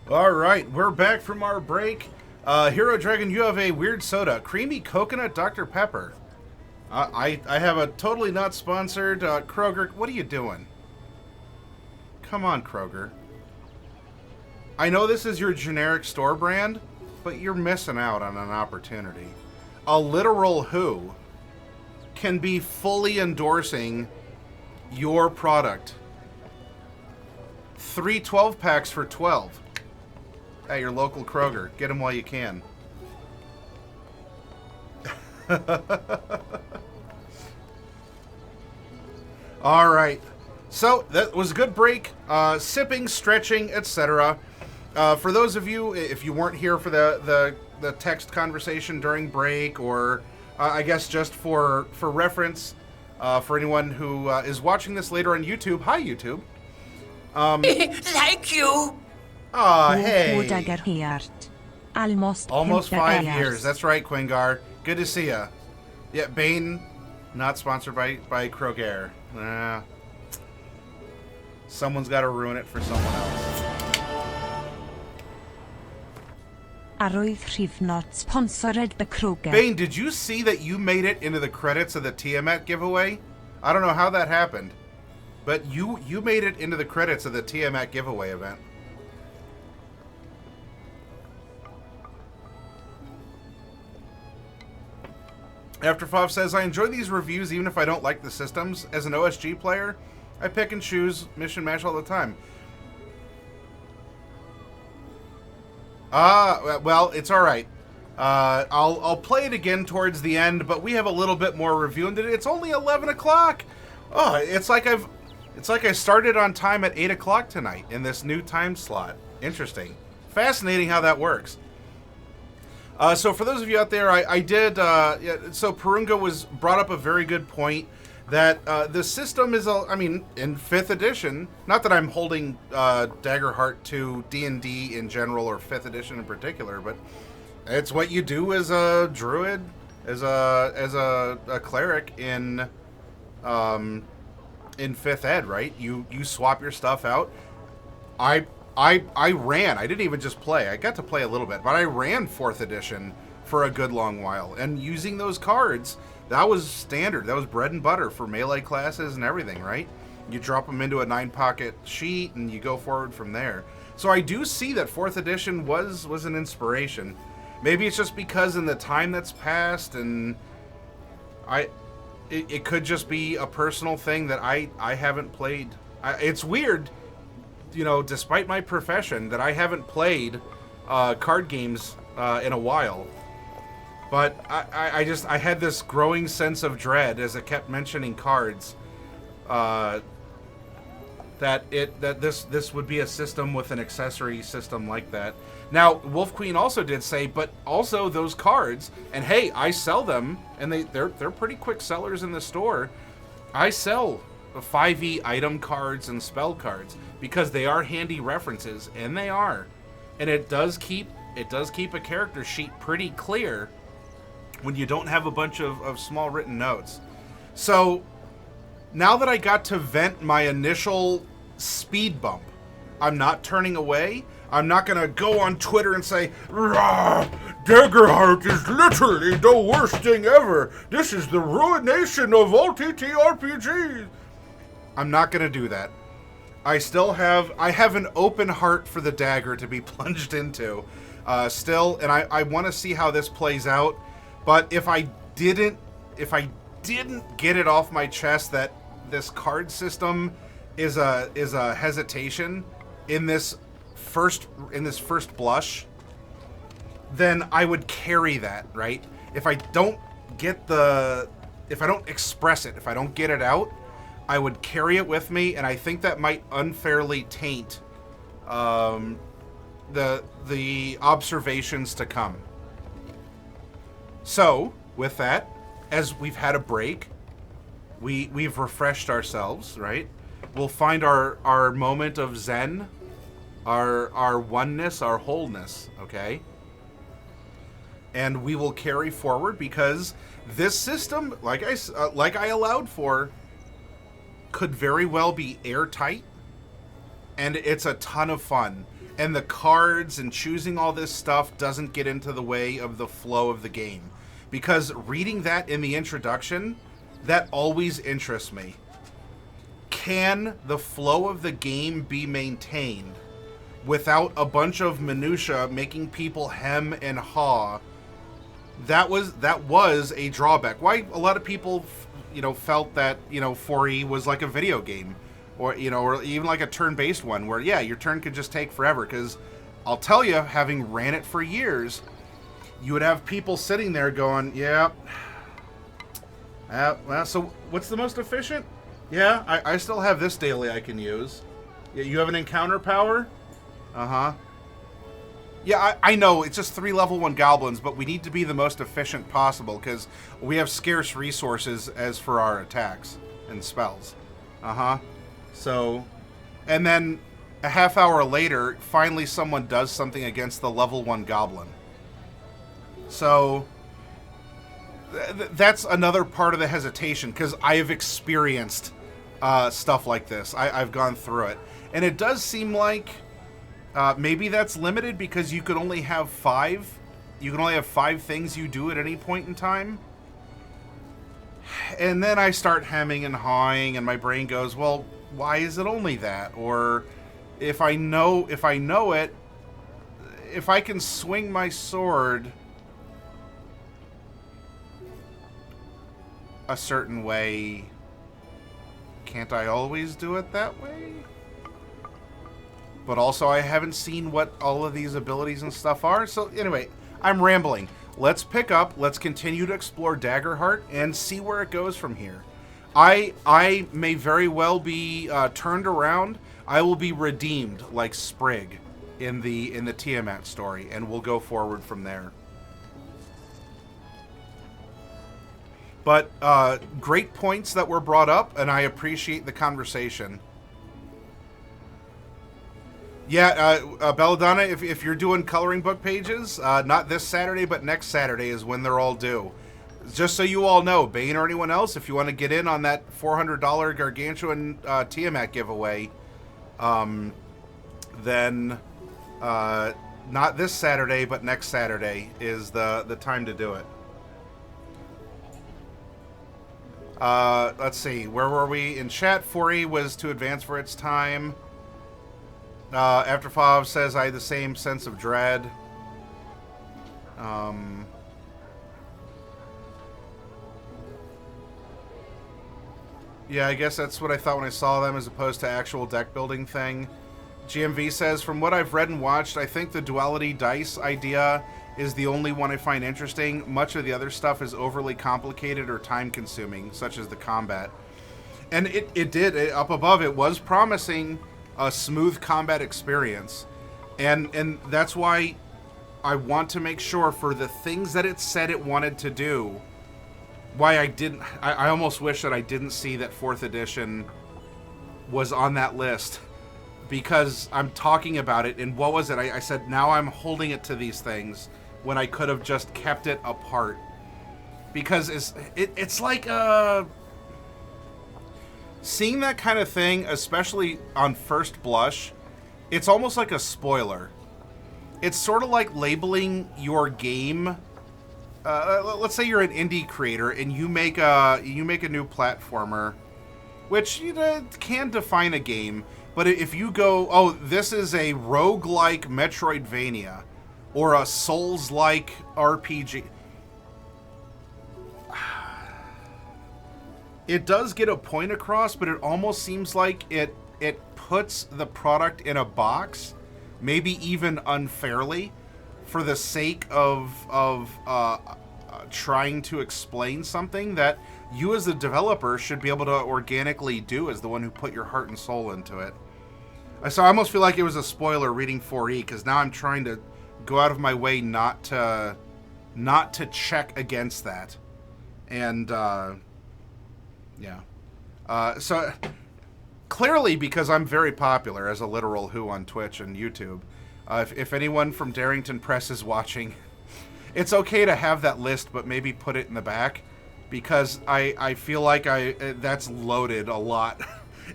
All right, we're back from our break. Hero Dragon, you have a weird soda, creamy coconut Dr. Pepper. I have a totally not sponsored Kroger. What are you doing? Come on, Kroger. I know this is your generic store brand, but you're missing out on an opportunity. A literal who can be fully endorsing your product. 3 12-packs for 12 at your local Kroger. Get them while you can. All right. So that was a good break. Sipping, stretching, etc. For those of you, if you weren't here for the text conversation during break, or I guess just for reference, for anyone who is watching this later on YouTube, hi YouTube. Thank you. Hey. Daggerheart. Almost 5 years. That's right, Quingar. Good to see ya. Yeah, Bane, not sponsored by Kroger. Someone's got to ruin it for someone else. Arwydd Rhifnod, sponsored by Kroger. Bane, did you see that you made it into the credits of the Tiamat giveaway? I don't know how that happened, but you made it into the credits of the Tiamat giveaway event. After Fav says, I enjoy these reviews even if I don't like the systems. As an OSG player, I pick and choose Mission Mash all the time. Well, it's all right. I'll play it again towards the end, but we have a little bit more review, and it's only 11 o'clock. Oh, it's like I started on time at 8 o'clock tonight in this new time slot. Interesting. Fascinating how that works. So for those of you out there, I did, so Purunga brought up a very good point that the system is, in 5th edition, not that I'm holding Daggerheart to D&D in general or 5th edition in particular, but it's what you do as a druid, as a cleric in 5th ed, right? You swap your stuff out. I ran. I didn't even just play. I got to play a little bit, but I ran 4th edition for a good long while. And using those cards, that was standard. That was bread and butter for melee classes and everything, right? You drop them into a 9-pocket sheet and you go forward from there. So I do see that 4th edition was an inspiration. Maybe it's just because in the time that's passed, and it could just be a personal thing that I haven't played. It's weird, despite my profession, that I haven't played card games in a while. But I had this growing sense of dread as it kept mentioning cards, that this would be a system with an accessory system like that. Now, Wolf Queen also did say, but also those cards, and hey, I sell them, and they're pretty quick sellers in the store. I sell 5e item cards and spell cards because they are handy references, and they are, and it does keep a character sheet pretty clear when you don't have a bunch of small written notes. So now that I got to vent my initial speed bump, I'm not turning away. I'm not going to go on Twitter and say, Daggerheart is literally the worst thing ever. This is the ruination of all TTRPGs. I'm not going to do that. I have an open heart for the dagger to be plunged into still, and I want to see how this plays out. But if I didn't get it off my chest that this card system is a hesitation in this first blush, then I would carry that, right? If I don't express it, if I don't get it out, I would carry it with me, and I think that might unfairly taint the observations to come. So, with that, as we've had a break, we've refreshed ourselves, right? We'll find our moment of zen, our oneness, our wholeness, okay? And we will carry forward because this system, like I allowed for, could very well be airtight, and it's a ton of fun. and the cards and choosing all this stuff doesn't get into the way of the flow of the game. Because reading that in the introduction, that always interests me. Can the flow of the game be maintained without a bunch of minutia making people hem and haw? That was a drawback. Why a lot of people, felt that 4E was like a video game, or or even like a turn-based one, where your turn could just take forever. Because I'll tell you, having ran it for years, you would have people sitting there going, "Yeah, well, so what's the most efficient? Yeah, I still have this daily I can use. Yeah, you have an encounter power? Uh-huh. Yeah, I know, it's just 3 level 1 goblins, but we need to be the most efficient possible, because we have scarce resources as for our attacks and spells. Uh-huh. So, and then a half hour later, finally someone does something against the level 1 goblin. So, that's another part of the hesitation, because I have experienced stuff like this. I've gone through it. And it does seem like maybe that's limited because you could only have 5. You can only have 5 things you do at any point in time. And then I start hemming and hawing, and my brain goes, well, why is it only that? Or if I know it, if I can swing my sword a certain way, can't I always do it that way? But also, I haven't seen what all of these abilities and stuff are. So anyway, I'm rambling. Let's pick up. Let's continue to explore Daggerheart and see where it goes from here. I may very well be turned around. I will be redeemed like Sprig in the Tiamat story, and we'll go forward from there. But great points that were brought up, and I appreciate the conversation. Yeah, Belladonna, if you're doing coloring book pages, not this Saturday, but next Saturday is when they're all due. Just so you all know, Bane or anyone else, if you want to get in on that $400 Gargantuan Tiamat giveaway, then not this Saturday, but next Saturday is the time to do it. Let's see, where were we? In chat, 4E was to advance for its time. After Fav says, I had the same sense of dread. Yeah, I guess that's what I thought when I saw them, as opposed to actual deck building thing. GMV says, from what I've read and watched, I think the duality dice idea is the only one I find interesting. Much of the other stuff is overly complicated or time-consuming, such as the combat. And it did. Up above, it was promising a smooth combat experience. And that's why I want to make sure, for the things that it said it wanted to do, why I didn't... I almost wish that I didn't see that 4th edition was on that list. Because I'm talking about it, and what was it? I said, now I'm holding it to these things, when I could have just kept it apart. Because it's like seeing that kind of thing, especially on first blush, it's almost like a spoiler. It's sort of like labeling your game. Let's say you're an indie creator and you make a new platformer, which can define a game. But if you go, oh, this is a roguelike Metroidvania, or a Souls-like RPG, it does get a point across, but it almost seems like it puts the product in a box, maybe even unfairly, for the sake of trying to explain something that you as a developer should be able to organically do as the one who put your heart and soul into it. So I almost feel like it was a spoiler reading 4E, because now I'm trying to go out of my way not to check against that. And yeah. So clearly, because I'm very popular as a literal who on Twitch and YouTube, if anyone from Darrington Press is watching, it's okay to have that list, but maybe put it in the back, because I feel like that's loaded a lot.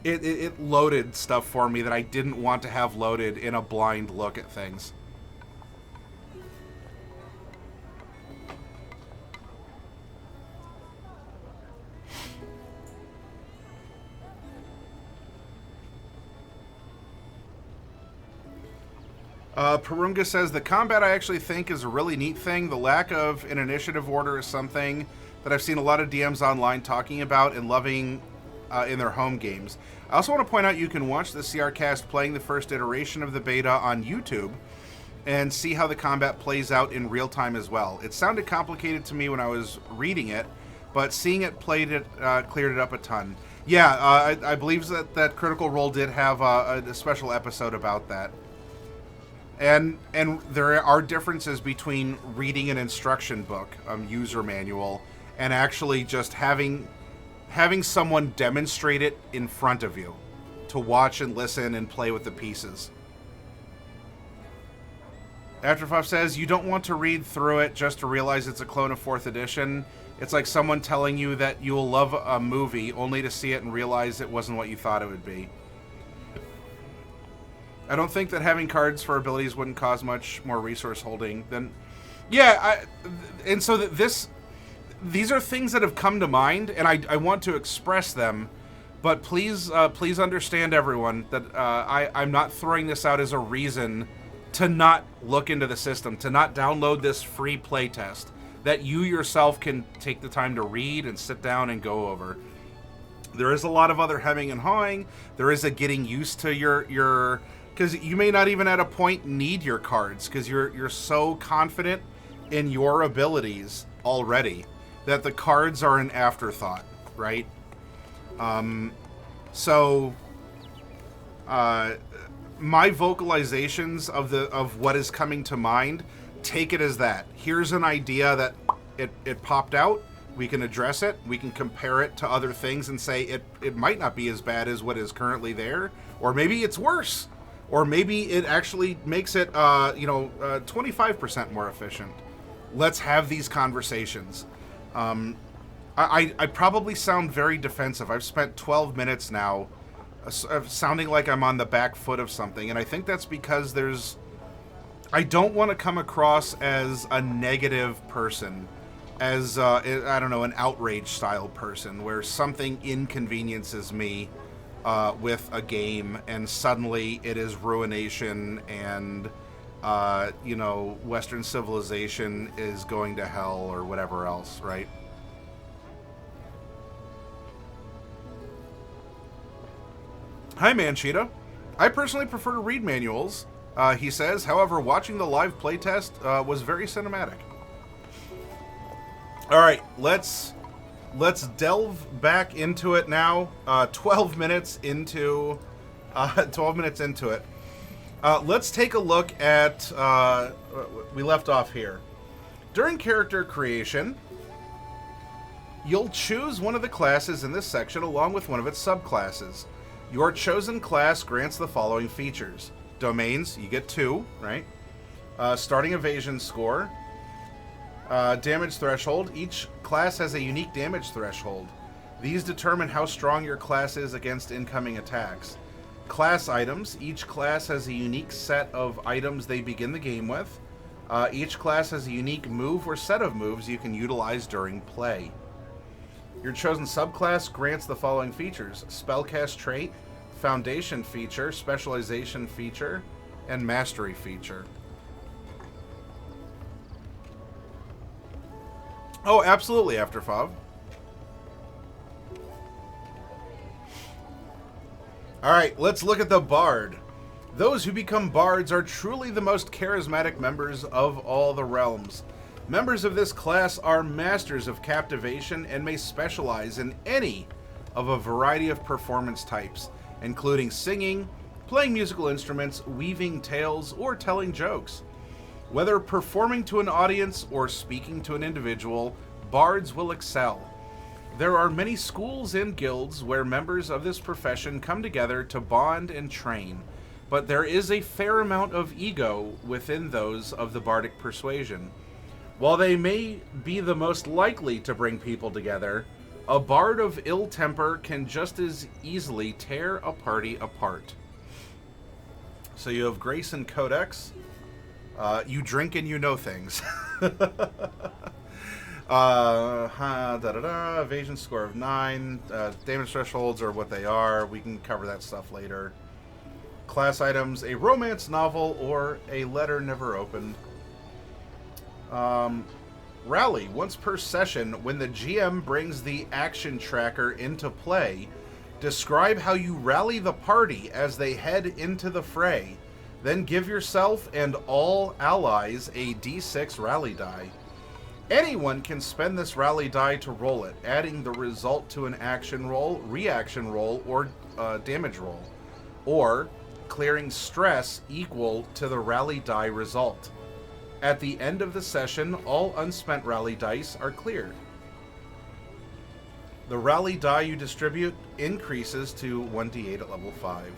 it loaded stuff for me that I didn't want to have loaded in a blind look at things. Perunga says, the combat I actually think is a really neat thing. The lack of an initiative order is something that I've seen a lot of DMs online talking about and loving in their home games. I also want to point out you can watch the CR cast playing the first iteration of the beta on YouTube and see how the combat plays out in real time as well. It sounded complicated to me when I was reading it, but seeing it played it cleared it up a ton. Yeah, I believe that Critical Role did have a special episode about that. And there are differences between reading an instruction book, user manual, and actually just having someone demonstrate it in front of you to watch and listen and play with the pieces. Afterfuff says, you don't want to read through it just to realize it's a clone of 4th edition. It's like someone telling you that you will love a movie only to see it and realize it wasn't what you thought it would be. I don't think that having cards for abilities wouldn't cause much more resource holding than... Yeah, and so these are things that have come to mind, and I want to express them, but please understand, everyone, that I'm not throwing this out as a reason to not look into the system, to not download this free playtest that you yourself can take the time to read and sit down and go over. There is a lot of other hemming and hawing. There is a getting used to your because you may not even at a point need your cards because you're so confident in your abilities already that the cards are an afterthought, right? So my vocalizations of what is coming to mind, take it as that. Here's an idea that it popped out. We can address it. We can compare it to other things and say it might not be as bad as what is currently there, or maybe it's worse. Or maybe it actually makes it, 25% more efficient. Let's have these conversations. I probably sound very defensive. I've spent 12 minutes now sounding like I'm on the back foot of something, and I think that's because I don't want to come across as a negative person, as, an outrage-style person, where something inconveniences me with a game, and suddenly it is ruination, and Western civilization is going to hell, or whatever else, right? Hi, Manchita. I personally prefer to read manuals, he says. However, watching the live playtest was very cinematic. All right, let's delve back into it now. 12 minutes into it. Let's take a look at we left off here. During character creation, you'll choose one of the classes in this section along with one of its subclasses. Your chosen class grants the following features. Domains, you get 2, right? Starting evasion score. Damage threshold. Each class has a unique damage threshold. These determine how strong your class is against incoming attacks. Class items. Each class has a unique set of items they begin the game with. Each class has a unique move or set of moves you can utilize during play. Your chosen subclass grants the following features. Spellcast trait, foundation feature, specialization feature, and mastery feature. Oh, absolutely, Afterfov. Alright, let's look at the Bard. Those who become Bards are truly the most charismatic members of all the realms. Members of this class are masters of captivation and may specialize in any of a variety of performance types, including singing, playing musical instruments, weaving tales, or telling jokes. Whether performing to an audience or speaking to an individual, bards will excel. There are many schools and guilds where members of this profession come together to bond and train, but there is a fair amount of ego within those of the bardic persuasion. While they may be the most likely to bring people together, A bard of ill temper can just as easily tear a party apart. So you have Grace and Codex. You drink and you know things. Evasion score of 9. Damage thresholds are what they are. We can cover that stuff later. Class items, a romance novel or a letter never opened. Rally, once per session, when the GM brings the action tracker into play, describe how you rally the party as they head into the fray. Then give yourself and all allies a d6 rally die. Anyone can spend this rally die to roll it, adding the result to an action roll, reaction roll, or damage roll, or clearing stress equal to the rally die result. At the end of the session, all unspent rally dice are cleared. The rally die you distribute increases to 1d8 at level 5.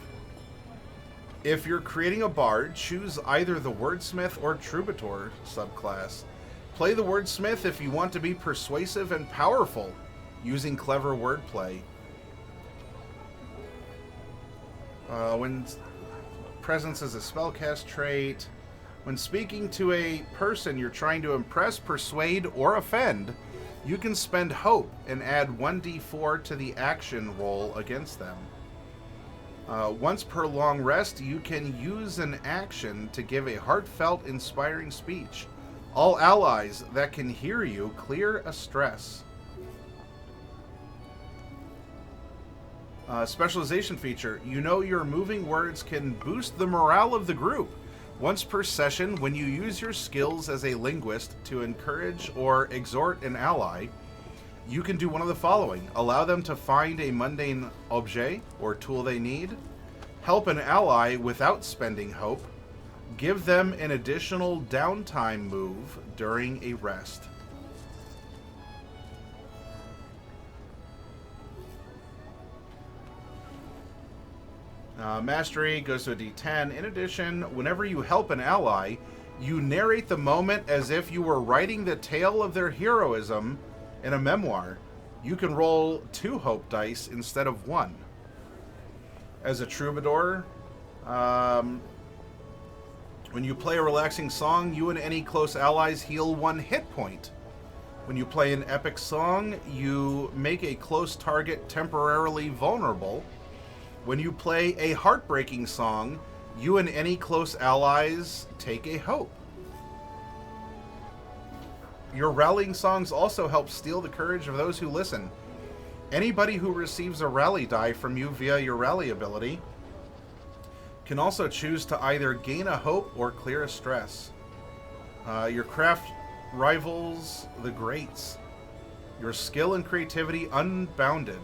If you're creating a bard, choose either the wordsmith or troubadour subclass. Play the wordsmith if you want to be persuasive and powerful, using clever wordplay. When presence is a spellcast trait. When speaking to a person you're trying to impress, persuade, or offend, you can spend hope and add 1d4 to the action roll against them. Once per long rest, you can use an action to give a heartfelt, inspiring speech. All allies that can hear you clear a stress. Specialization feature. You know your moving words can boost the morale of the group. Once per session, when you use your skills as a linguist to encourage or exhort an ally, you can do one of the following. Allow them to find a mundane objet or tool they need. Help an ally without spending hope. Give them an additional downtime move during a rest. Mastery goes to a d10. In addition, whenever you help an ally, you narrate the moment as if you were writing the tale of their heroism in a memoir. You can roll 2 hope dice instead of 1. As a troubadour, when you play a relaxing song, you and any close allies heal 1 hit point. When you play an epic song, you make a close target temporarily vulnerable. When you play a heartbreaking song, you and any close allies take a hope. Your rallying songs also help steal the courage of those who listen. Anybody who receives a rally die from you via your rally ability can also choose to either gain a hope or clear a stress. Your craft rivals the greats. Your skill and creativity unbounded.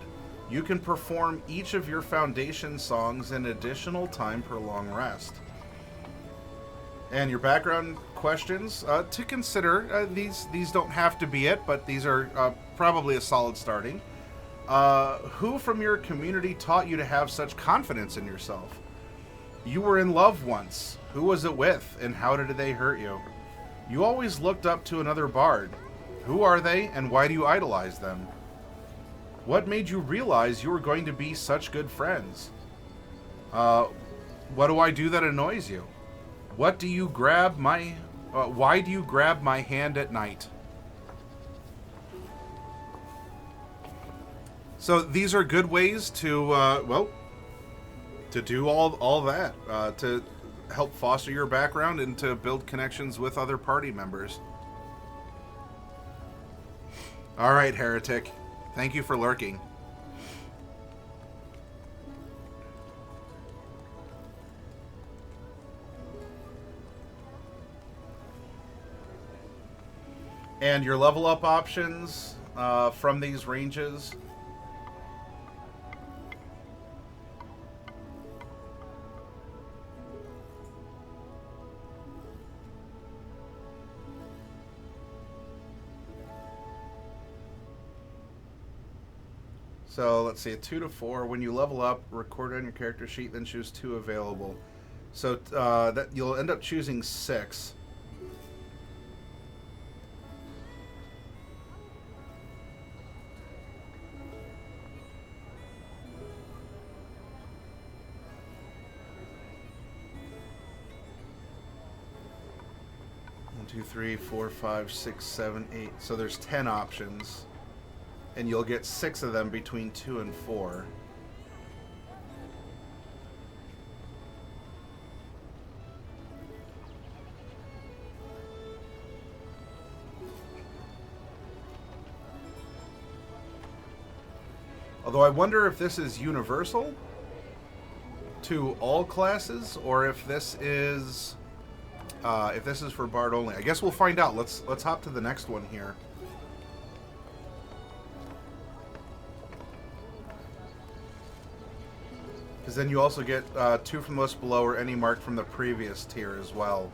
You can perform each of your foundation songs in additional time per long rest. And your background questions to consider. These don't have to be it, but these are probably a solid starting. Who from your community taught you to have such confidence in yourself? You were in love once. Who was it with, and how did they hurt you? You always looked up to another bard. Who are they, and why do you idolize them? What made you realize you were going to be such good friends? What do I do that annoys you? Why do you grab my hand at night? So these are good ways to, to do all that, to help foster your background and to build connections with other party members. All right, Heretic. Thank you for lurking. And your level up options from these ranges. So let's see, 2 to 4. When you level up, record on your character sheet, then choose 2 available. So that you'll end up choosing 6. 2, 3, 4, 5, 6, 7, 8. So there's 10 options. And you'll get 6 of them between 2 and 4. Although I wonder if this is universal to all classes, or if this is for Bard only. I guess we'll find out. Let's hop to the next one here. Because then you also get 2 from the list below, or any mark from the previous tier as well.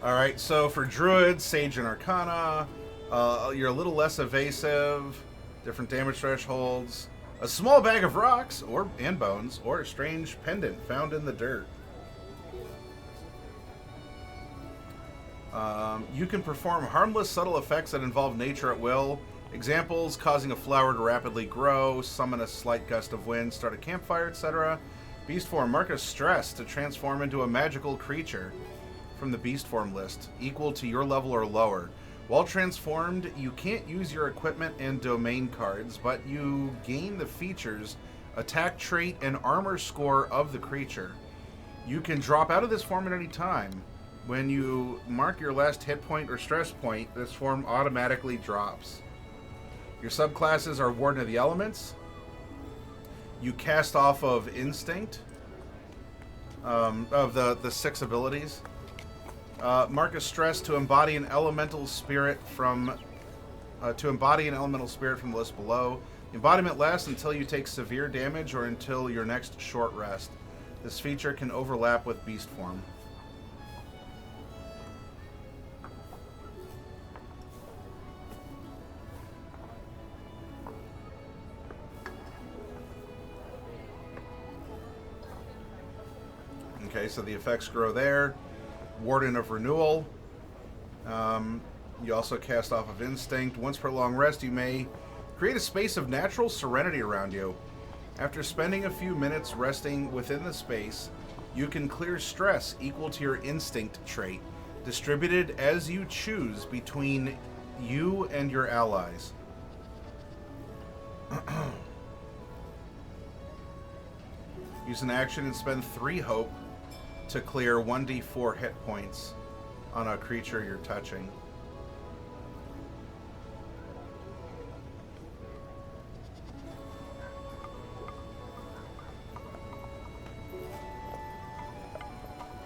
Alright, so for Druid, Sage and Arcana, you're a little less evasive, different damage thresholds, a small bag of rocks and bones, or a strange pendant found in the dirt. You can perform harmless, subtle effects that involve nature at will. Examples: causing a flower to rapidly grow, summon a slight gust of wind, start a campfire, etc. Beast form: mark a stress to transform into a magical creature from the beast form list, equal to your level or lower. While transformed, you can't use your equipment and domain cards, but you gain the features, attack trait, and armor score of the creature. You can drop out of this form at any time. When you mark your last hit point or stress point, this form automatically drops. Your subclasses are Warden of the Elements. You cast off of Instinct, of the 6 abilities. Mark a stress to embody an elemental spirit from the list below. Embodiment lasts until you take severe damage or until your next short rest. This feature can overlap with beast form. Okay, so the effects grow there. Warden of Renewal. You also cast off of Instinct. Once per long rest, you may create a space of natural serenity around you. After spending a few minutes resting within the space, you can clear stress equal to your Instinct trait, distributed as you choose between you and your allies. Use an action and spend 3 hope to clear 1d4 hit points on a creature you're touching.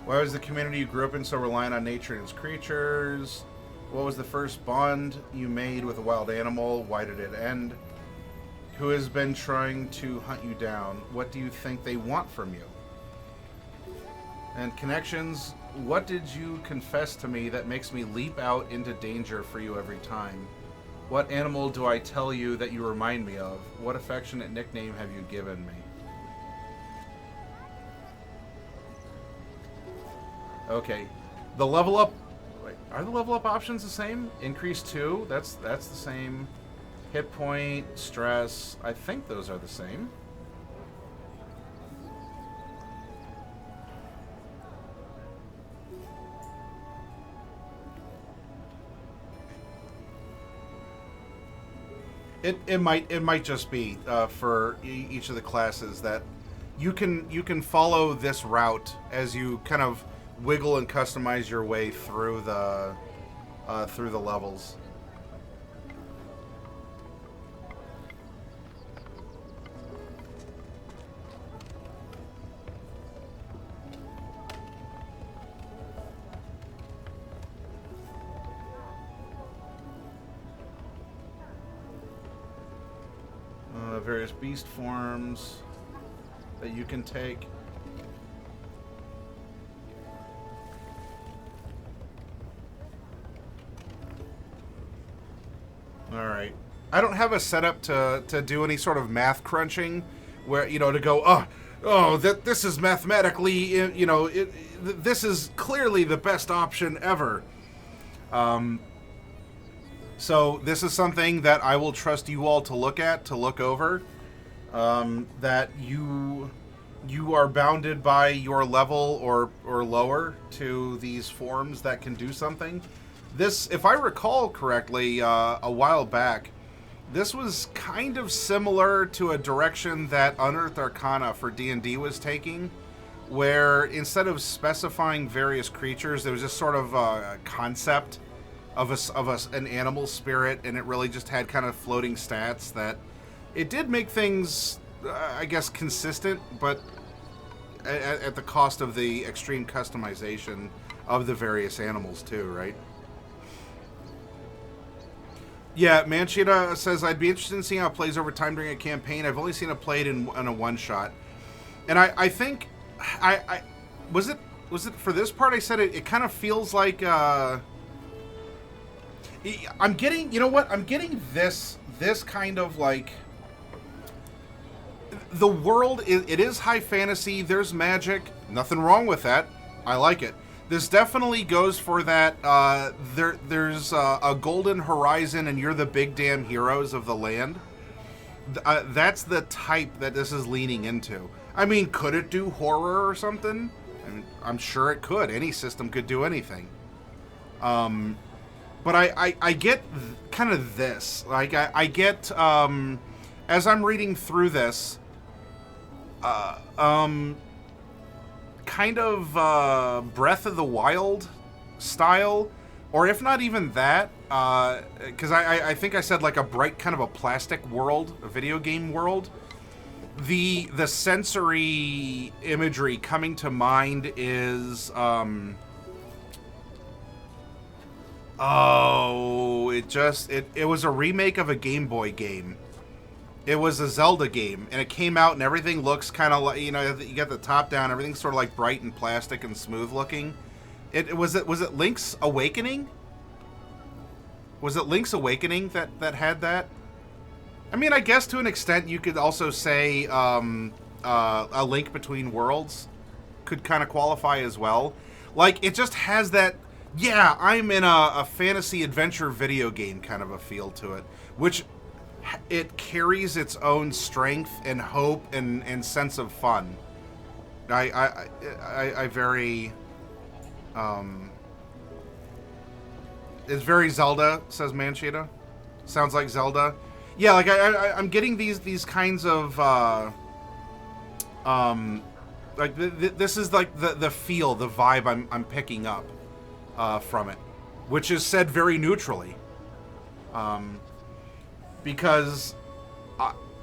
Why was the community you grew up in so reliant on nature and its creatures? What was the first bond you made with a wild animal? Why did it end? Who has been trying to hunt you down? What do you think they want from you? And connections, what did you confess to me that makes me leap out into danger for you every time? What animal do I tell you that you remind me of? What affectionate nickname have you given me? Okay, the level up, wait, are the level up options the same? Increase 2, that's the same. Hit point, stress, I think those are the same. It might just be for each of the classes that you can follow this route as you kind of wiggle and customize your way through the levels. Various beast forms that you can take. Alright. I don't have a setup to do any sort of math crunching where, to go, this is mathematically, this is clearly the best option ever. So this is something that I will trust you all to look over. that you are bounded by your level or lower to these forms that can do something. This, if I recall correctly, a while back, this was kind of similar to a direction that Unearthed Arcana for D&D was taking, where instead of specifying various creatures, there was just sort of a concept of an animal spirit, and it really just had kind of floating stats that it did make things, I guess, consistent, but at the cost of the extreme customization of the various animals too, right? Yeah, Manchita says, I'd be interested in seeing how it plays over time during a campaign. I've only seen it played in a one-shot. And I think... I was it for this part? I said it kind of feels like... I'm getting... You know what? I'm getting this kind of, like... The world, it is high fantasy. There's magic. Nothing wrong with that. I like it. This definitely goes for that, there's a golden horizon and you're the big damn heroes of the land. That's the type that this is leaning into. I mean, could it do horror or something? I mean, I'm sure it could. Any system could do anything. But I get kind of this. Like, I get, as I'm reading through this, kind of Breath of the Wild style, or if not even that, because I think I said like a bright kind of a plastic world, a video game world. The sensory imagery coming to mind is it was a remake of a Game Boy game. It was a Zelda game, and it came out, and everything looks kind of like, you know, you get the top down, everything's sort of like bright and plastic and smooth looking. Was it Link's Awakening? Was it Link's Awakening that had that? I mean, I guess to an extent you could also say A Link Between Worlds could kind of qualify as well. Like, it just has that, yeah, I'm in a fantasy adventure video game kind of a feel to it, which... it carries its own strength and hope and sense of fun. I very it's very Zelda, says Manchita. Sounds like Zelda. Yeah, like I'm getting these kinds of like this is like the feel, the vibe I'm picking up from it, which is said very neutrally. Because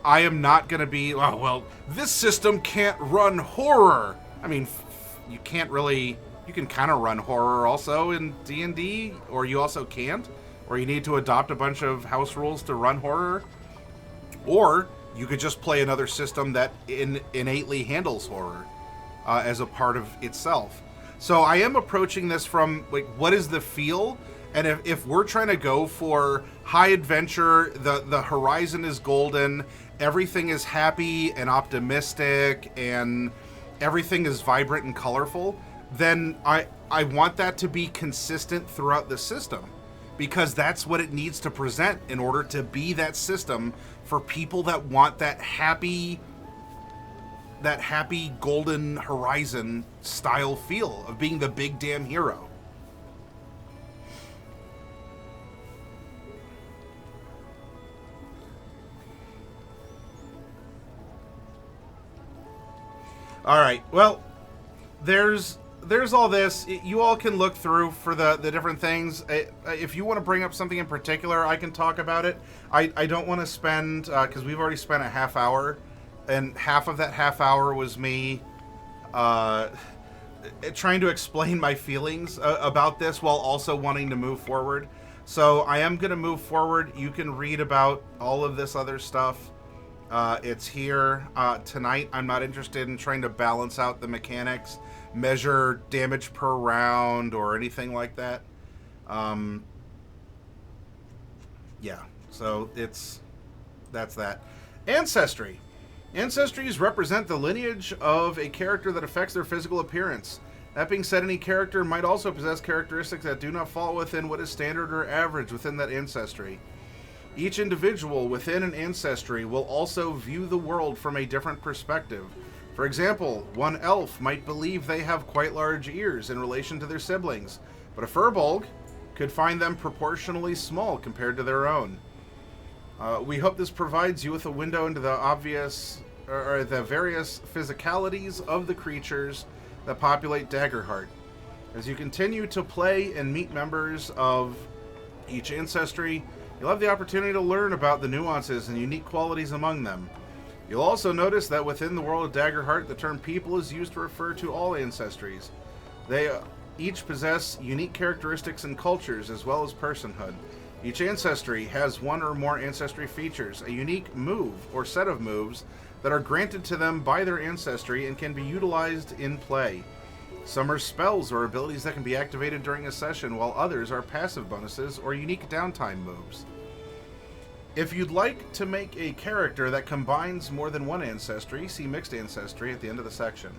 I am not going to be, oh, well, this system can't run horror. I mean, you can't really, you can kind of run horror also in D&D, or you also can't, or you need to adopt a bunch of house rules to run horror, or you could just play another system that innately handles horror as a part of itself. So I am approaching this from, like, what is the feel? And if we're trying to go for high adventure, the horizon is golden, everything is happy and optimistic, and everything is vibrant and colorful, then I want that to be consistent throughout the system, because that's what it needs to present in order to be that system for people that want that happy golden horizon style feel of being the big damn hero. All right, well, there's all this. You all can look through for the different things. If you want to bring up something in particular, I can talk about it. I don't want to spend, because we've already spent a half hour, and half of that half hour was me trying to explain my feelings about this while also wanting to move forward. So I am going to move forward. You can read about all of this other stuff. It's here tonight. I'm not interested in trying to balance out the mechanics, measure damage per round, or anything like that. Yeah, so that's that. Ancestry. Ancestries represent the lineage of a character that affects their physical appearance. That being said, any character might also possess characteristics that do not fall within what is standard or average within that ancestry. Each individual within an ancestry will also view the world from a different perspective. For example, one elf might believe they have quite large ears in relation to their siblings, but a furbolg could find them proportionally small compared to their own. We hope this provides you with a window into the obvious, or the various physicalities of the creatures that populate Daggerheart. As you continue to play and meet members of each ancestry, you'll have the opportunity to learn about the nuances and unique qualities among them. You'll also notice that within the world of Daggerheart, the term people is used to refer to all ancestries. They each possess unique characteristics and cultures as well as personhood. Each ancestry has one or more ancestry features, a unique move or set of moves that are granted to them by their ancestry and can be utilized in play. Some are spells or abilities that can be activated during a session, while others are passive bonuses or unique downtime moves. If you'd like to make a character that combines more than one ancestry, see Mixed Ancestry at the end of the section.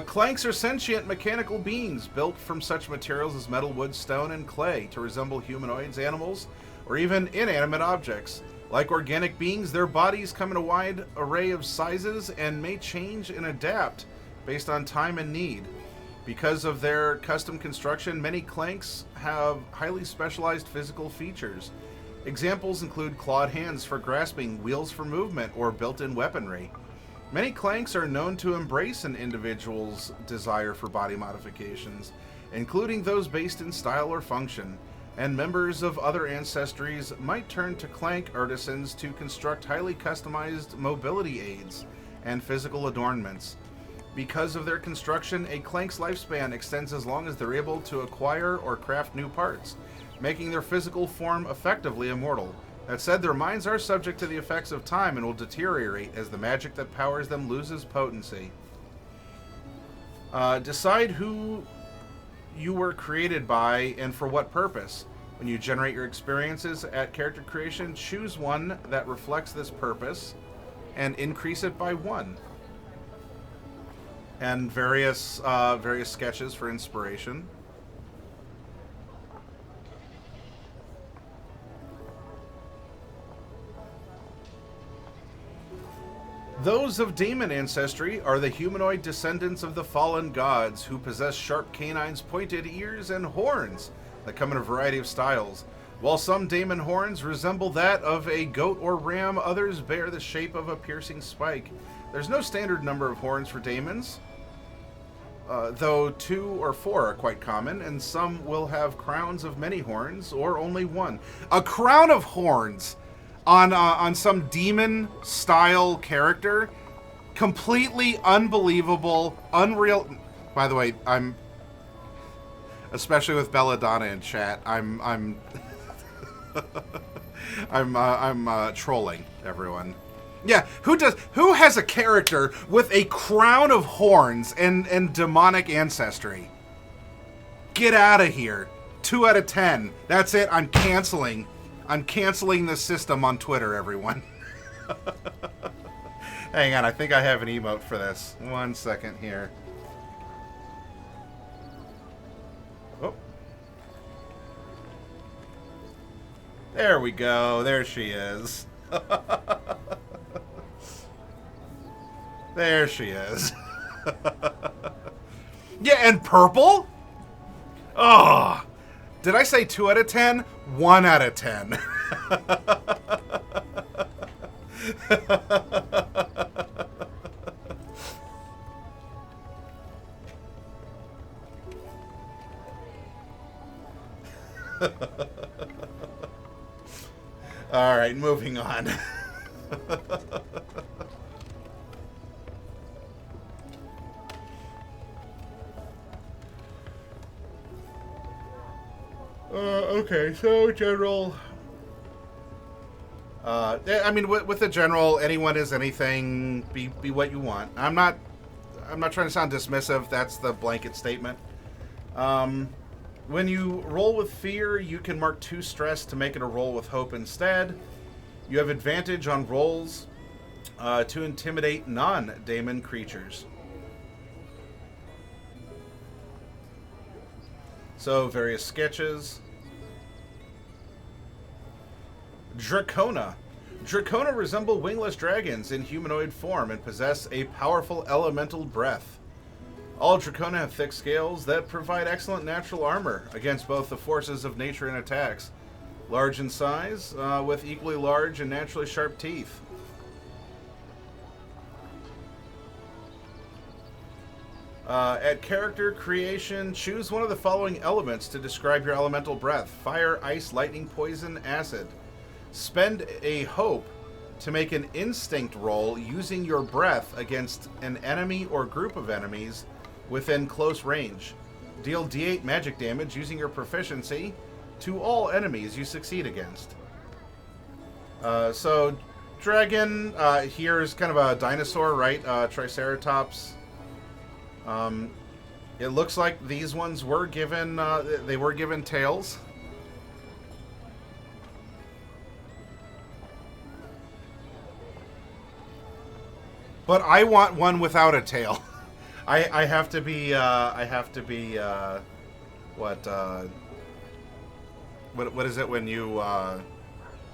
Clanks are sentient mechanical beings built from such materials as metal, wood, stone, and clay to resemble humanoids, animals, or even inanimate objects. Like organic beings, their bodies come in a wide array of sizes and may change and adapt based on time and need. Because of their custom construction, many clanks have highly specialized physical features. Examples include clawed hands for grasping, wheels for movement, or built-in weaponry. Many clanks are known to embrace an individual's desire for body modifications, including those based in style or function, and members of other ancestries might turn to clank artisans to construct highly customized mobility aids and physical adornments. Because of their construction, a clank's lifespan extends as long as they're able to acquire or craft new parts, making their physical form effectively immortal. That said, their minds are subject to the effects of time and will deteriorate as the magic that powers them loses potency. Decide who you were created by and for what purpose. When you generate your experiences at character creation, choose one that reflects this purpose and increase it by 1. And various sketches for inspiration. Those of Daemon ancestry are the humanoid descendants of the fallen gods who possess sharp canines, pointed ears, and horns that come in a variety of styles. While some Daemon horns resemble that of a goat or ram, others bear the shape of a piercing spike. There's no standard number of horns for Daemons, though 2 or 4 are quite common, and some will have crowns of many horns or only one. A crown of horns on some demon-style character, completely unbelievable, unreal. By the way, I'm, especially with Belladonna in chat, I'm trolling everyone. Yeah, who has a character with a crown of horns and demonic ancestry? Get out of here. 2 out of 10. That's it. I'm canceling the system on Twitter, everyone. Hang on, I think I have an emote for this. 1 second here. Oh. There we go. There she is. There she is. Yeah, and purple? Oh. Did I say 2 out of 10? 1 out of 10. All right, moving on. Okay, so general. I mean, with the general, anyone is anything. Be what you want. I'm not trying to sound dismissive. That's the blanket statement. When you roll with fear, you can mark 2 stress to make it a roll with hope instead. You have advantage on rolls to intimidate non-daemon creatures. So various sketches. Dracona. Dracona resemble wingless dragons in humanoid form and possess a powerful elemental breath. All Dracona have thick scales that provide excellent natural armor against both the forces of nature and attacks. Large in size, with equally large and naturally sharp teeth. At character creation, choose one of the following elements to describe your elemental breath. Fire, ice, lightning, poison, acid. Spend a hope to make an instinct roll using your breath against an enemy or group of enemies within close range. Deal D8 magic damage using your proficiency to all enemies you succeed against. So, dragon, here is kind of a dinosaur, right? Triceratops. It looks like these ones were given, they were given tails. But I want one without a tail. I have to be, what is it when you,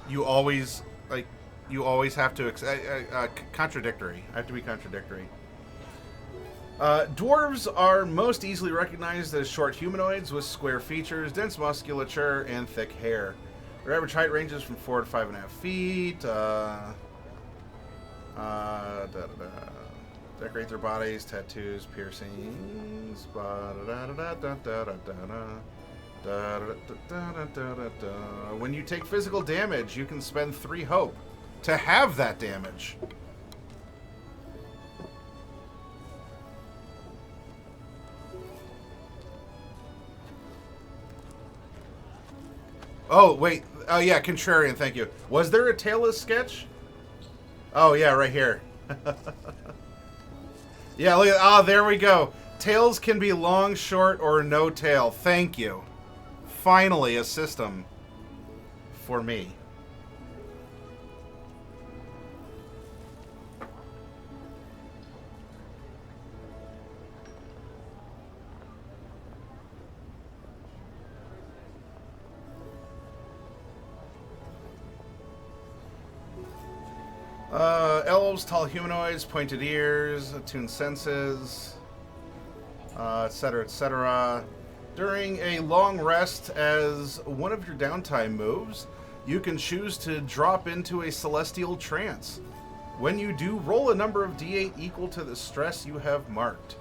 you always, like, you always have to, contradictory. I have to be contradictory. Dwarves are most easily recognized as short humanoids with square features, dense musculature, and thick hair. Their average height ranges from 4 to 5.5 feet. Decorate their bodies, tattoos, piercings. When you take physical damage, you can spend 3 hope to have that damage. Oh, wait. Oh, yeah, Contrarian, thank you. Was there a tailless sketch? Oh, yeah, right here. Yeah, look at... Oh, there we go. Tails can be long, short, or no tail. Thank you. Finally, a system for me. Elves, tall humanoids, pointed ears, attuned senses, etc., etc. During a long rest, as one of your downtime moves, you can choose to drop into a celestial trance. When you do, roll a number of d8 equal to the stress you have marked.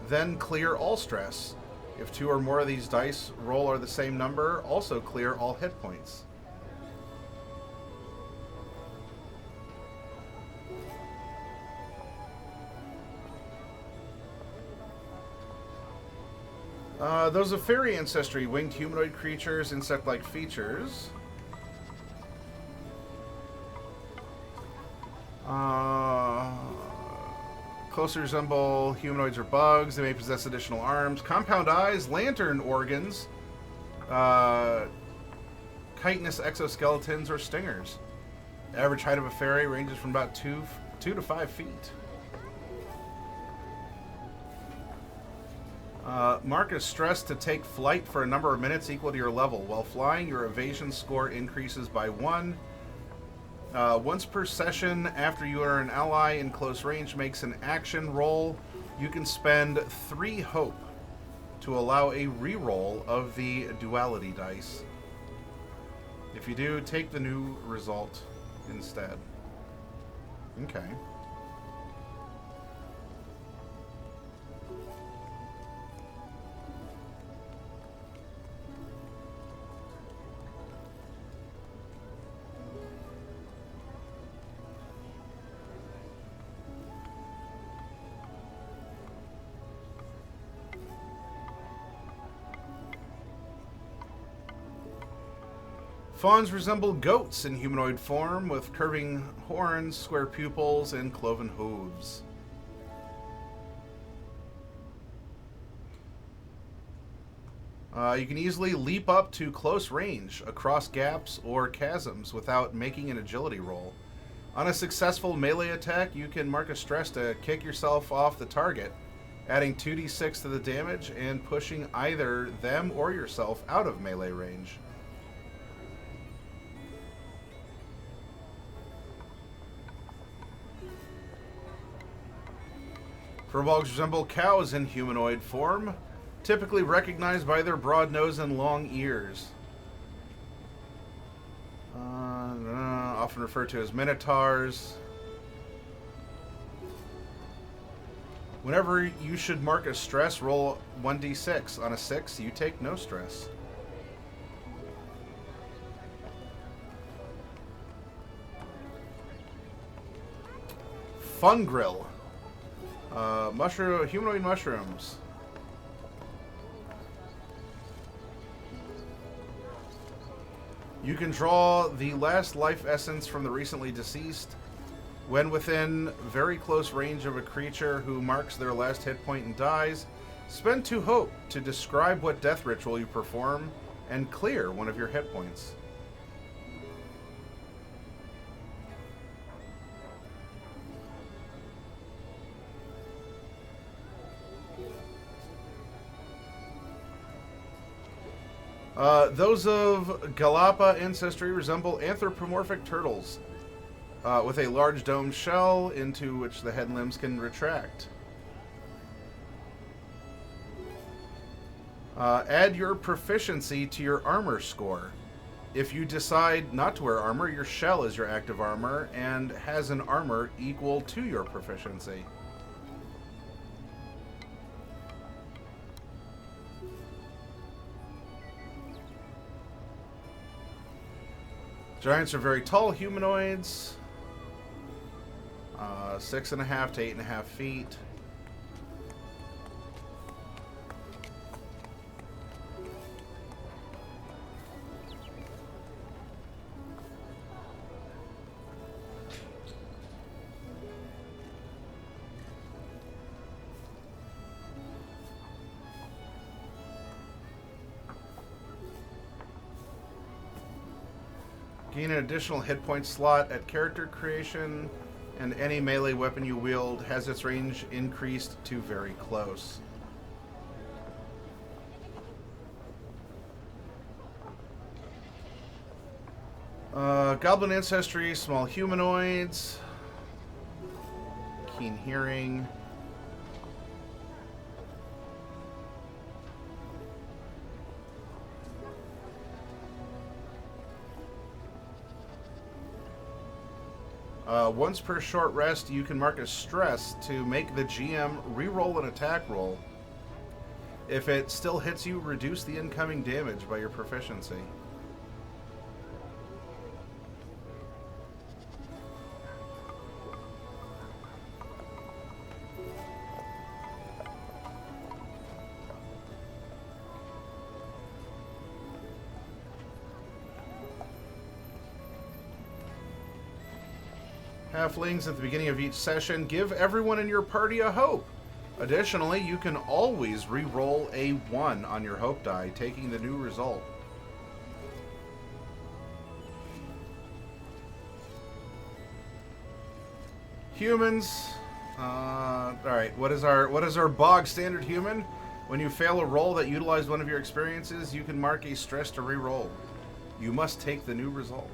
Then clear all stress. If 2 or more of these dice roll are the same number, also clear all hit points. Those of fairy ancestry, winged humanoid creatures, insect-like features. Closely resemble humanoids or bugs. They may possess additional arms, compound eyes, lantern organs, chitinous exoskeletons, or stingers. The average height of a fairy ranges from about 2 to 5 feet. Mark a stress to take flight for a number of minutes equal to your level. While flying, your evasion score increases by 1. Once per session, after you or an ally in close range makes an action roll, you can spend 3 hope to allow a reroll of the duality dice. If you do, take the new result instead. Okay. Fawns resemble goats in humanoid form with curving horns, square pupils, and cloven hooves. You can easily leap up to close range across gaps or chasms without making an agility roll. On a successful melee attack, you can mark a stress to kick yourself off the target, adding 2d6 to the damage and pushing either them or yourself out of melee range. Furbolgs resemble cows in humanoid form, typically recognized by their broad nose and long ears. Often referred to as minotaurs. Whenever you should mark a stress, roll 1d6. On a 6, you take no stress. Fun Grill. Humanoid mushrooms. You can draw the last life essence from the recently deceased. When within very close range of a creature who marks their last hit point and dies, spend 2 hope to describe what death ritual you perform and clear one of your hit points. Those of Galapa ancestry resemble anthropomorphic turtles with a large domed shell into which the head and limbs can retract. Add your proficiency to your armor score. If you decide not to wear armor, your shell is your active armor and has an armor equal to your proficiency. Giants are very tall humanoids, 6.5 to 8.5 feet. Gain an additional hit point slot at character creation, and any melee weapon you wield has its range increased to very close. Goblin ancestry, small humanoids, keen hearing. Once per short rest, you can mark a stress to make the GM re-roll an attack roll. If it still hits you, reduce the incoming damage by your proficiency. Halflings at the beginning of each session give everyone in your party a hope. Additionally, you can always re-roll a 1 on your hope die, taking the new result. Humans. Alright, what is our bog standard human? When you fail a roll that utilized one of your experiences, you can mark a stress to re-roll. You must take the new result.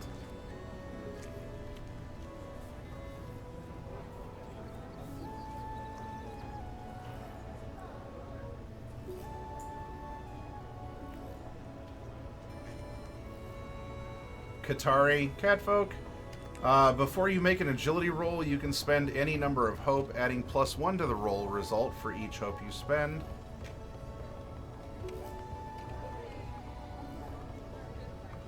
Katari, catfolk. Before you make an agility roll, you can spend any number of hope, adding +1 to the roll result for each hope you spend.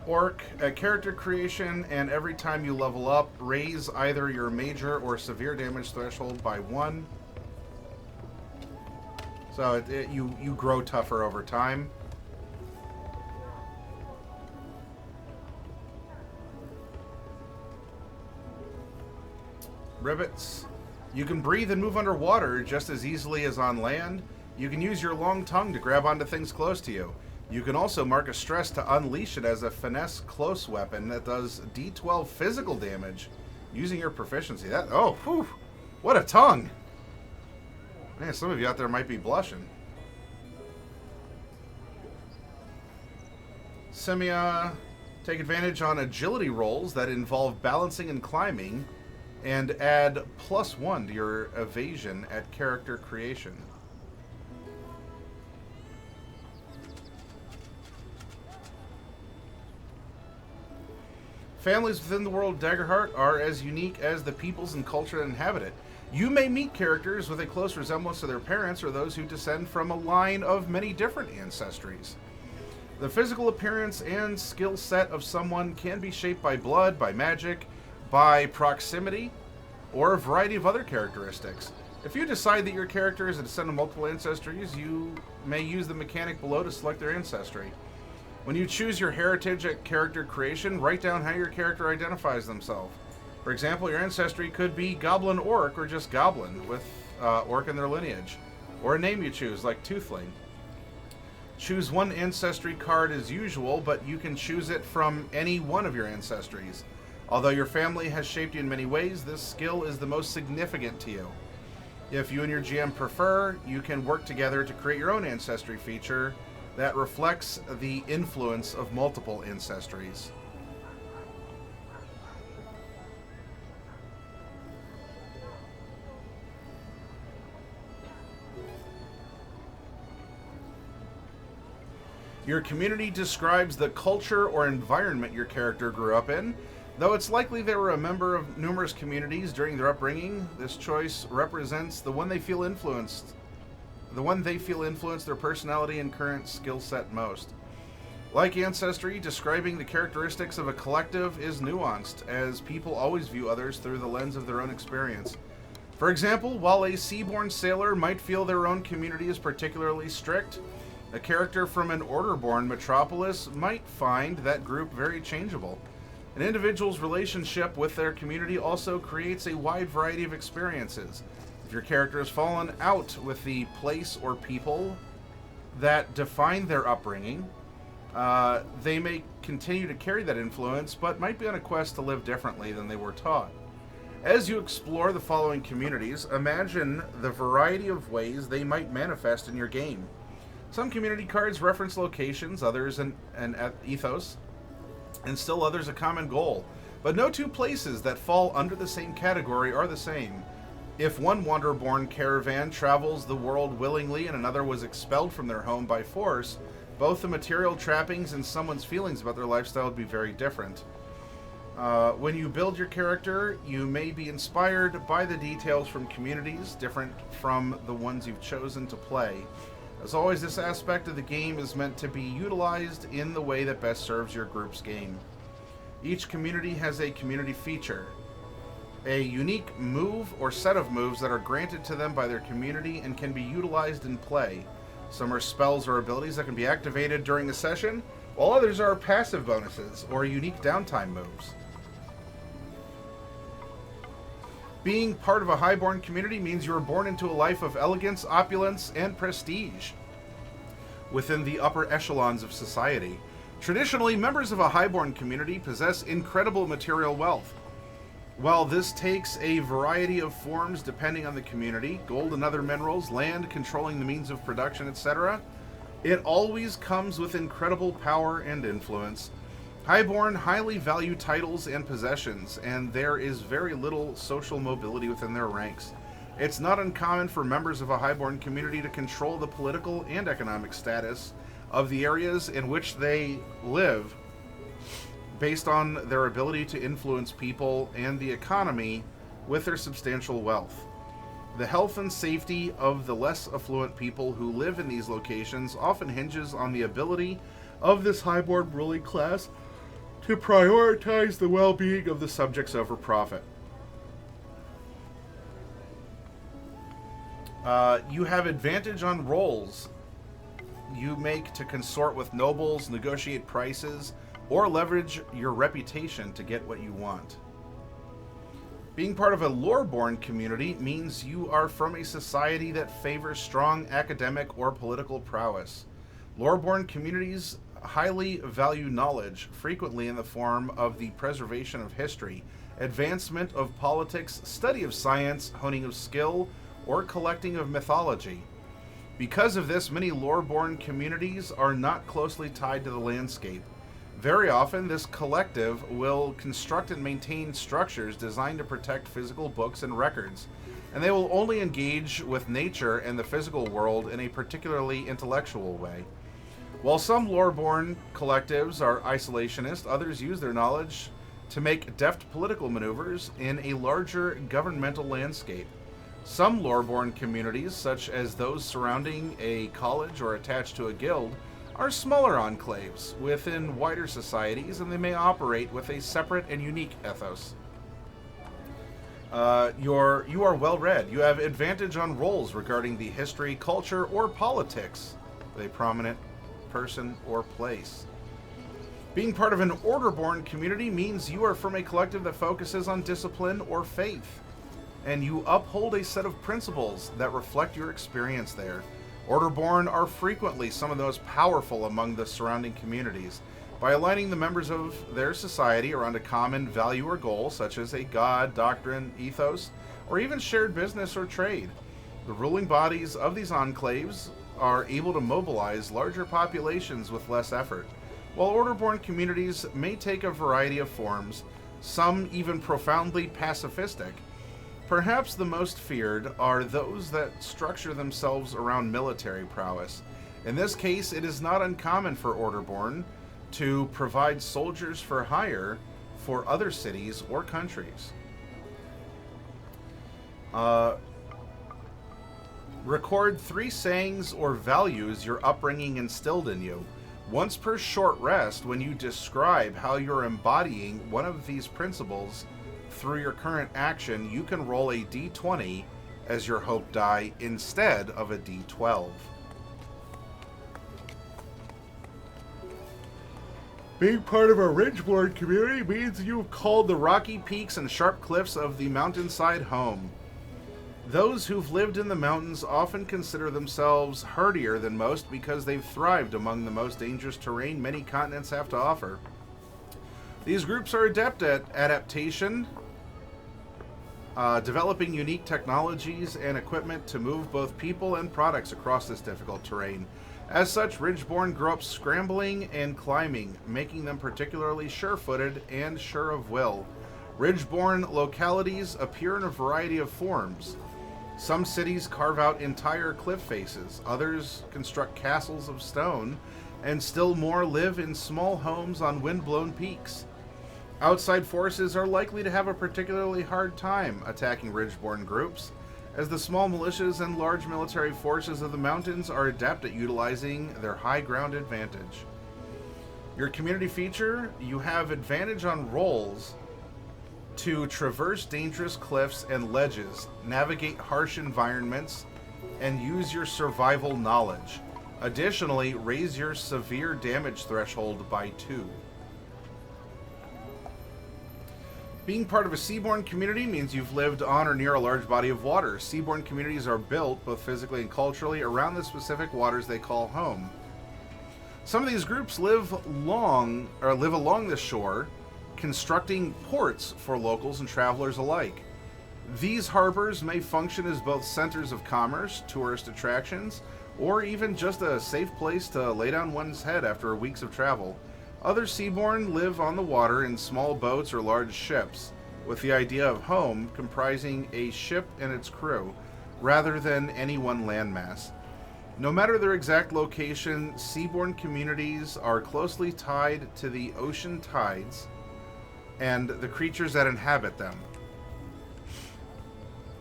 Orc, at character creation, and every time you level up, raise either your major or severe damage threshold by 1. So you grow tougher over time. Rivets. You can breathe and move underwater just as easily as on land. You can use your long tongue to grab onto things close to you. You can also mark a stress to unleash it as a finesse close weapon that does D12 physical damage using your proficiency. Oh, whew, what a tongue! Man, some of you out there might be blushing. Semia, take advantage on agility rolls that involve balancing and climbing. and add +1 to your evasion at character creation. Families within the world of Daggerheart are as unique as the peoples and culture that inhabit it. You may meet characters with a close resemblance to their parents or those who descend from a line of many different ancestries. The physical appearance and skill set of someone can be shaped by blood, by magic, by proximity, or a variety of other characteristics. If you decide that your character is a descendant of multiple ancestries, you may use the mechanic below to select their ancestry. When you choose your heritage at character creation, write down how your character identifies themselves. For example, your ancestry could be Goblin Orc or just Goblin with Orc in their lineage, or a name you choose like Toothling. Choose one ancestry card as usual, but you can choose it from any one of your ancestries. Although your family has shaped you in many ways, this skill is the most significant to you. If you and your GM prefer, you can work together to create your own ancestry feature that reflects the influence of multiple ancestries. Your community describes the culture or environment your character grew up in. Though it's likely they were a member of numerous communities during their upbringing, this choice represents the one they feel influenced their personality and current skill set most. Like Ancestry, describing the characteristics of a collective is nuanced, as people always view others through the lens of their own experience. For example, while a seaborne sailor might feel their own community is particularly strict, a character from an Orderborn metropolis might find that group very changeable. An individual's relationship with their community also creates a wide variety of experiences. If your character has fallen out with the place or people that define their upbringing, they may continue to carry that influence, but might be on a quest to live differently than they were taught. As you explore the following communities, imagine the variety of ways they might manifest in your game. Some community cards reference locations, others an ethos, and still others a common goal. But no two places that fall under the same category are the same. If one Wanderborn caravan travels the world willingly and another was expelled from their home by force, both the material trappings and someone's feelings about their lifestyle would be very different. When you build your character, you may be inspired by the details from communities different from the ones you've chosen to play. As always, this aspect of the game is meant to be utilized in the way that best serves your group's game. Each community has a community feature, a unique move or set of moves that are granted to them by their community and can be utilized in play. Some are spells or abilities that can be activated during a session, while others are passive bonuses or unique downtime moves. Being part of a highborn community means you are born into a life of elegance, opulence, and prestige within the upper echelons of society. Traditionally, members of a highborn community possess incredible material wealth. While this takes a variety of forms depending on the community, gold and other minerals, land, controlling the means of production, etc., it always comes with incredible power and influence. Highborn highly value titles and possessions, and there is very little social mobility within their ranks. It's not uncommon for members of a highborn community to control the political and economic status of the areas in which they live based on their ability to influence people and the economy with their substantial wealth. The health and safety of the less affluent people who live in these locations often hinges on the ability of this highborn ruling class to prioritize the well-being of the subjects over profit. You have advantage on rolls you make to consort with nobles, negotiate prices, or leverage your reputation to get what you want. Being part of a lore-born community means you are from a society that favors strong academic or political prowess. Lore-born communities highly value knowledge, frequently in the form of the preservation of history, advancement of politics, study of science, honing of skill, or collecting of mythology. Because of this, many lore-born communities are not closely tied to the landscape. Very often, this collective will construct and maintain structures designed to protect physical books and records, and they will only engage with nature and the physical world in a particularly intellectual way. While some Loreborn collectives are isolationist, others use their knowledge to make deft political maneuvers in a larger governmental landscape. Some Loreborn communities, such as those surrounding a college or attached to a guild, are smaller enclaves within wider societies, and they may operate with a separate and unique ethos. You are well read. You have advantage on roles regarding the history, culture, or politics of a prominent person or place. Being part of an Orderborn community means you are from a collective that focuses on discipline or faith, and you uphold a set of principles that reflect your experience there. Orderborn are frequently some of the most powerful among the surrounding communities. By aligning the members of their society around a common value or goal, such as a god, doctrine, ethos, or even shared business or trade, the ruling bodies of these enclaves are able to mobilize larger populations with less effort. While Orderborn communities may take a variety of forms, some even profoundly pacifistic, perhaps the most feared are those that structure themselves around military prowess. In this case, it is not uncommon for Orderborn to provide soldiers for hire for other cities or countries. Record 3 sayings or values your upbringing instilled in you. Once per short rest, when you describe how you're embodying one of these principles through your current action, you can roll a d20 as your hope die instead of a d12. Being part of a Ridgeboard community means you've called the rocky peaks and sharp cliffs of the mountainside home. Those who've lived in the mountains often consider themselves hardier than most because they've thrived among the most dangerous terrain many continents have to offer. These groups are adept at adaptation, developing unique technologies and equipment to move both people and products across this difficult terrain. As such, Ridgeborn grow up scrambling and climbing, making them particularly sure-footed and sure of will. Ridgeborn localities appear in a variety of forms. Some cities carve out entire cliff faces, others construct castles of stone, and still more live in small homes on wind-blown peaks. Outside forces are likely to have a particularly hard time attacking Ridgeborn groups, as the small militias and large military forces of the mountains are adept at utilizing their high ground advantage. Your community feature, you have advantage on rolls to traverse dangerous cliffs and ledges, navigate harsh environments, and use your survival knowledge. Additionally, raise your severe damage threshold by 2. Being part of a seaborne community means you've lived on or near a large body of water. Seaborne communities are built, both physically and culturally, around the specific waters they call home. Some of these groups live along the shore, constructing ports for locals and travelers alike. These harbors may function as both centers of commerce, tourist attractions, or even just a safe place to lay down one's head after weeks of travel. Other seaborne live on the water in small boats or large ships, with the idea of home comprising a ship and its crew, rather than any one landmass. No matter their exact location, seaborne communities are closely tied to the ocean tides and the creatures that inhabit them.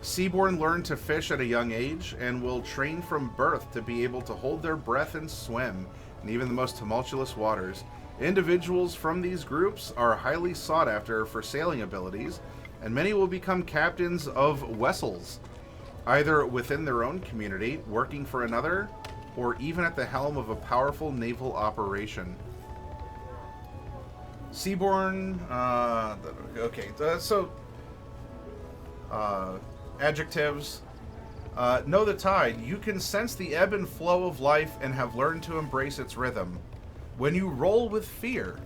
Seaborne learn to fish at a young age and will train from birth to be able to hold their breath and swim in even the most tumultuous waters. Individuals from these groups are highly sought after for sailing abilities, and many will become captains of vessels, either within their own community, working for another, or even at the helm of a powerful naval operation. Seaborne, adjectives. Know the tide. You can sense the ebb and flow of life and have learned to embrace its rhythm. When you roll with fear,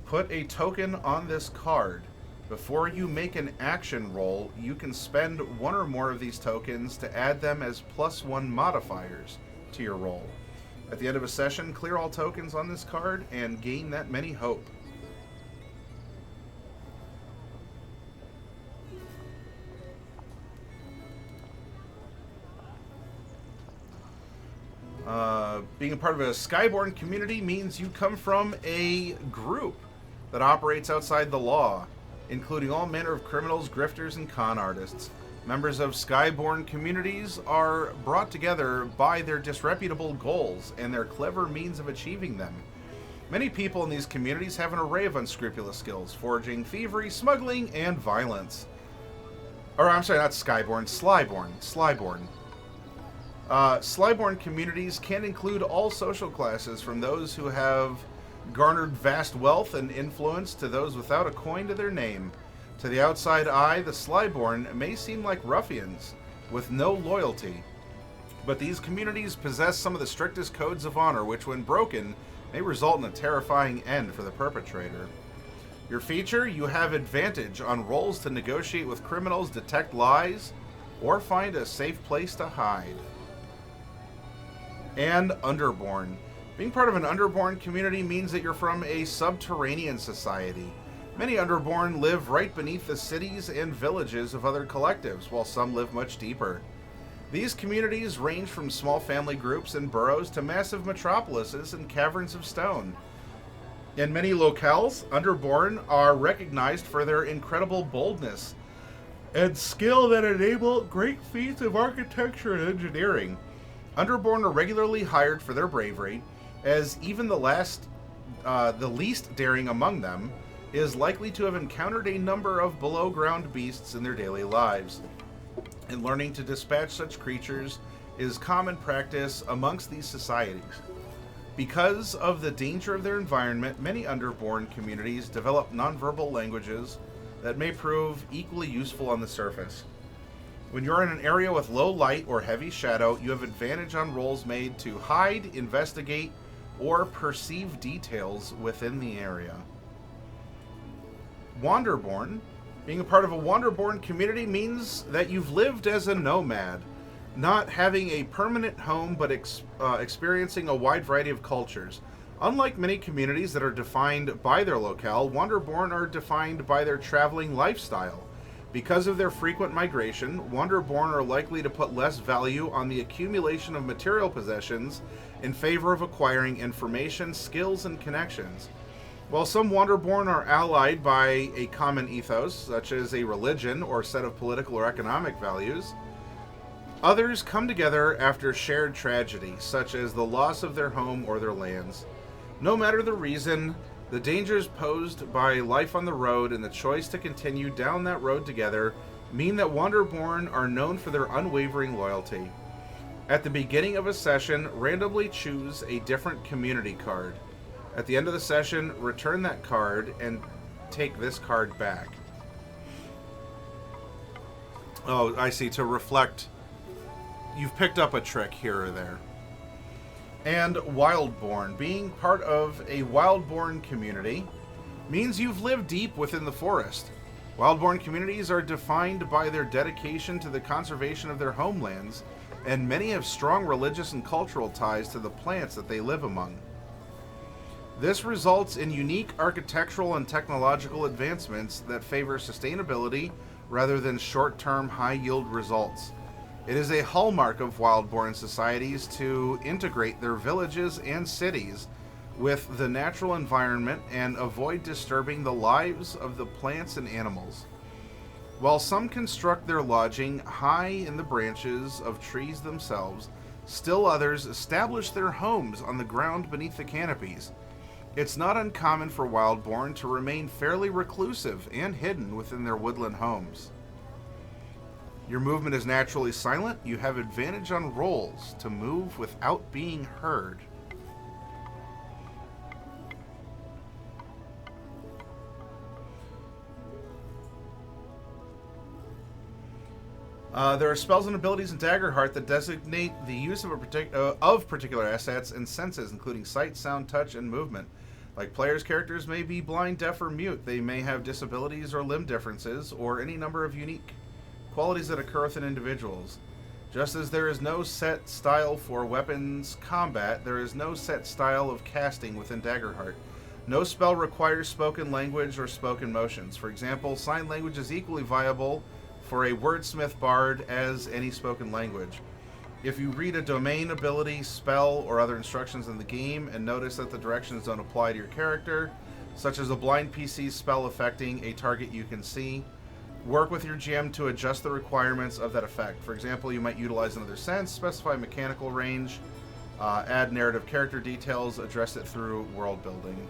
put a token on this card. Before you make an action roll, you can spend one or more of these tokens to add them as +1 modifiers to your roll. At the end of a session, clear all tokens on this card and gain that many hope. Being a part of a Skyborn community means you come from a group that operates outside the law, including all manner of criminals, grifters, and con artists. Members of Skyborn communities are brought together by their disreputable goals and their clever means of achieving them. Many people in these communities have an array of unscrupulous skills: forging, thievery, smuggling, and violence. Or, I'm sorry, not Skyborn, Slyborn. Slyborn communities can include all social classes, from those who have garnered vast wealth and influence to those without a coin to their name. To the outside eye, the Slyborn may seem like ruffians with no loyalty, but these communities possess some of the strictest codes of honor, which, when broken, may result in a terrifying end for the perpetrator. Your feature: you have advantage on rolls to negotiate with criminals, detect lies, or find a safe place to hide. And Underborn. Being part of an Underborn community means that you're from a subterranean society. Many Underborn live right beneath the cities and villages of other collectives, while some live much deeper. These communities range from small family groups and burrows to massive metropolises and caverns of stone. In many locales, Underborn are recognized for their incredible boldness and skill that enable great feats of architecture and engineering. Underborn are regularly hired for their bravery, as even the least daring among them is likely to have encountered a number of below-ground beasts in their daily lives, and learning to dispatch such creatures is common practice amongst these societies. Because of the danger of their environment, many Underborn communities develop nonverbal languages that may prove equally useful on the surface. When you're in an area with low light or heavy shadow, you have advantage on rolls made to hide, investigate, or perceive details within the area. Wanderborn. Being a part of a Wanderborn community means that you've lived as a nomad, not having a permanent home but experiencing a wide variety of cultures. Unlike many communities that are defined by their locale, Wanderborn are defined by their traveling lifestyle. Because of their frequent migration, Wanderborn are likely to put less value on the accumulation of material possessions in favor of acquiring information, skills, and connections. While some Wanderborn are allied by a common ethos, such as a religion or set of political or economic values, others come together after shared tragedy, such as the loss of their home or their lands. No matter the reason, the dangers posed by life on the road and the choice to continue down that road together mean that Wanderborn are known for their unwavering loyalty. At the beginning of a session, randomly choose a different community card. At the end of the session, return that card and take this card back. Oh, I see. To reflect, you've picked up a trick here or there. And Wildborn. Being part of a Wildborn community means you've lived deep within the forest. Wildborn communities are defined by their dedication to the conservation of their homelands, and many have strong religious and cultural ties to the plants that they live among. This results in unique architectural and technological advancements that favor sustainability rather than short-term high-yield results. It is a hallmark of Wildborn societies to integrate their villages and cities with the natural environment and avoid disturbing the lives of the plants and animals. While some construct their lodging high in the branches of trees themselves, still others establish their homes on the ground beneath the canopies. It's not uncommon for Wildborn to remain fairly reclusive and hidden within their woodland homes. Your movement is naturally silent. You have advantage on rolls to move without being heard. There are spells and abilities in Daggerheart that designate the use of particular assets and senses, including sight, sound, touch, and movement. Like players' characters may be blind, deaf, or mute. They may have disabilities or limb differences, or any number of unique qualities that occur within individuals. Just as there is no set style for weapons combat, there is no set style of casting within Daggerheart. No spell requires spoken language or spoken motions. For example, sign language is equally viable for a wordsmith bard as any spoken language. If you read a domain, ability, spell, or other instructions in the game and notice that the directions don't apply to your character, such as a blind PC spell affecting a target you can see, work with your GM to adjust the requirements of that effect. For example, you might utilize another sense, specify mechanical range, add narrative character details, address it through world building.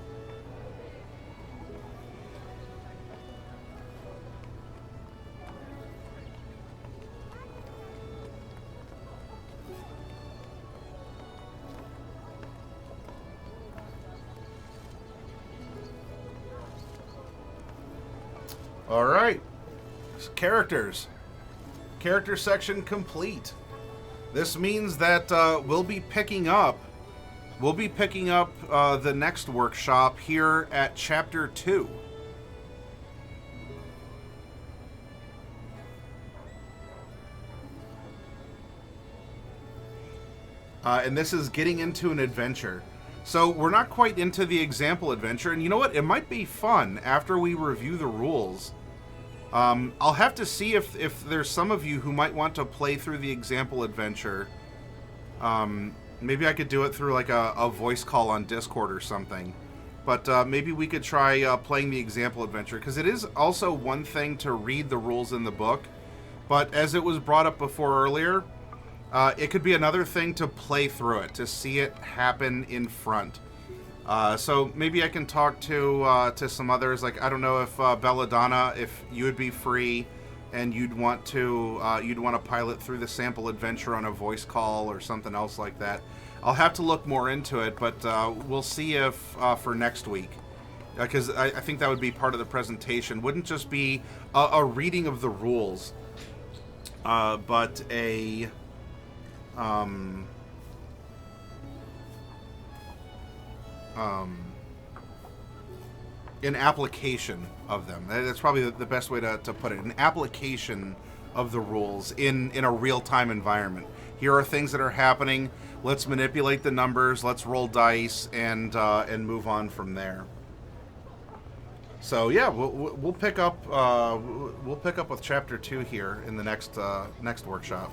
All right, characters. Character section complete. This means that we'll be picking up the next workshop here at Chapter 2. And this is getting into an adventure. So we're not quite into the example adventure, and you know what? It might be fun after we review the rules. I'll have to see if there's some of you who might want to play through the example adventure. Maybe I could do it through like a voice call on Discord or something. But maybe we could try playing the example adventure, because it is also one thing to read the rules in the book, but as it was brought up before earlier, it could be another thing to play through it, to see it happen in front. So maybe I can talk to some others. Like, I don't know if Belladonna, if you would be free and you'd want to pilot through the sample adventure on a voice call or something else like that. I'll have to look more into it, but we'll see if for next week, because I think that would be part of the presentation. Wouldn't just be a reading of the rules, but a an application of them. That's probably the best way to put it. An application of the rules in a real-time environment. Here are things that are happening. Let's manipulate the numbers. Let's roll dice and move on from there. So yeah, we'll pick up with Chapter 2 here in the next workshop.